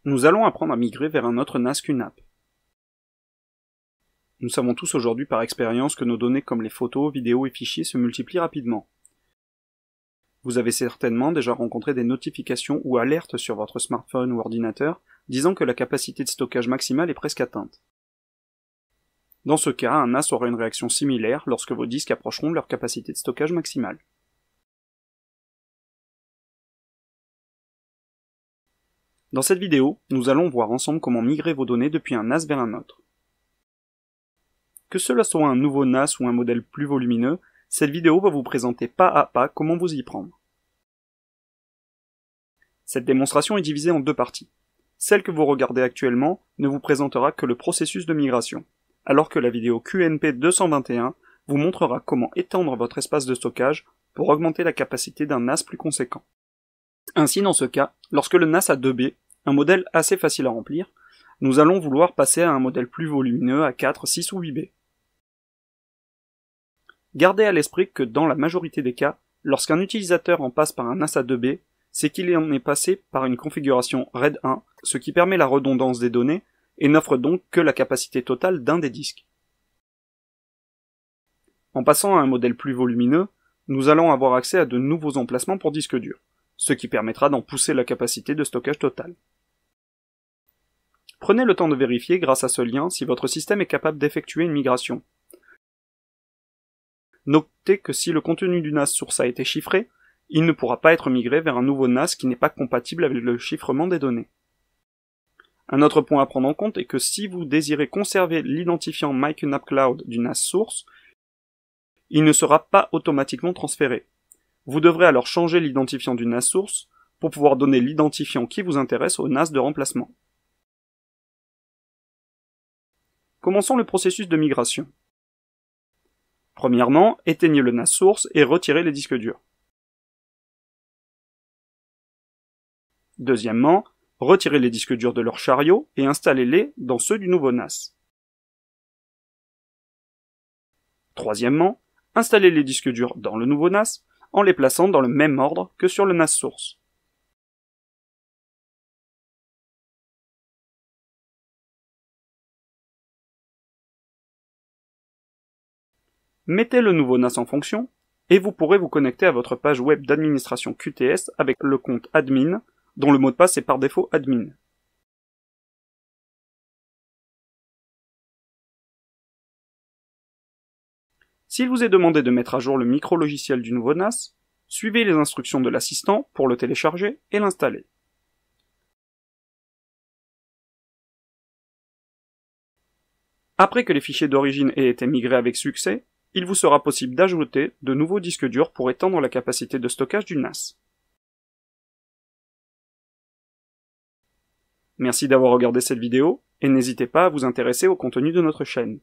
Nous allons apprendre à migrer vers un autre NAS QNAP. Nous savons tous aujourd'hui par expérience que nos données comme les photos, vidéos et fichiers se multiplient rapidement. Vous avez certainement déjà rencontré des notifications ou alertes sur votre smartphone ou ordinateur disant que la capacité de stockage maximale est presque atteinte. Dans ce cas, un NAS aura une réaction similaire lorsque vos disques approcheront de leur capacité de stockage maximale. Dans cette vidéo, nous allons voir ensemble comment migrer vos données depuis un NAS vers un autre. Que cela soit un nouveau NAS ou un modèle plus volumineux, cette vidéo va vous présenter pas à pas comment vous y prendre. Cette démonstration est divisée en deux parties. Celle que vous regardez actuellement ne vous présentera que le processus de migration, alors que la vidéo QNP 221 vous montrera comment étendre votre espace de stockage pour augmenter la capacité d'un NAS plus conséquent. Ainsi, dans ce cas, lorsque le NAS a 2B, un modèle assez facile à remplir, nous allons vouloir passer à un modèle plus volumineux à 4, 6 ou 8B. Gardez à l'esprit que dans la majorité des cas, lorsqu'un utilisateur en passe par un NAS à 2B, c'est qu'il en est passé par une configuration RAID 1, ce qui permet la redondance des données et n'offre donc que la capacité totale d'un des disques. En passant à un modèle plus volumineux, nous allons avoir accès à de nouveaux emplacements pour disques durs, ce qui permettra d'en pousser la capacité de stockage totale. Prenez le temps de vérifier grâce à ce lien si votre système est capable d'effectuer une migration. Notez que si le contenu du NAS source a été chiffré, il ne pourra pas être migré vers un nouveau NAS qui n'est pas compatible avec le chiffrement des données. Un autre point à prendre en compte est que si vous désirez conserver l'identifiant MyQNAPCloud du NAS source, il ne sera pas automatiquement transféré. Vous devrez alors changer l'identifiant du NAS source pour pouvoir donner l'identifiant qui vous intéresse au NAS de remplacement. Commençons le processus de migration. Premièrement, éteignez le NAS source et retirez les disques durs. Deuxièmement, retirez les disques durs de leur chariot et installez-les dans ceux du nouveau NAS. Troisièmement, installez les disques durs dans le nouveau NAS en les plaçant dans le même ordre que sur le NAS source. Mettez le nouveau NAS en fonction et vous pourrez vous connecter à votre page web d'administration QTS avec le compte admin dont le mot de passe est par défaut admin. S'il vous est demandé de mettre à jour le micro-logiciel du nouveau NAS, suivez les instructions de l'assistant pour le télécharger et l'installer. Après que les fichiers d'origine aient été migrés avec succès, il vous sera possible d'ajouter de nouveaux disques durs pour étendre la capacité de stockage du NAS. Merci d'avoir regardé cette vidéo et n'hésitez pas à vous intéresser au contenu de notre chaîne.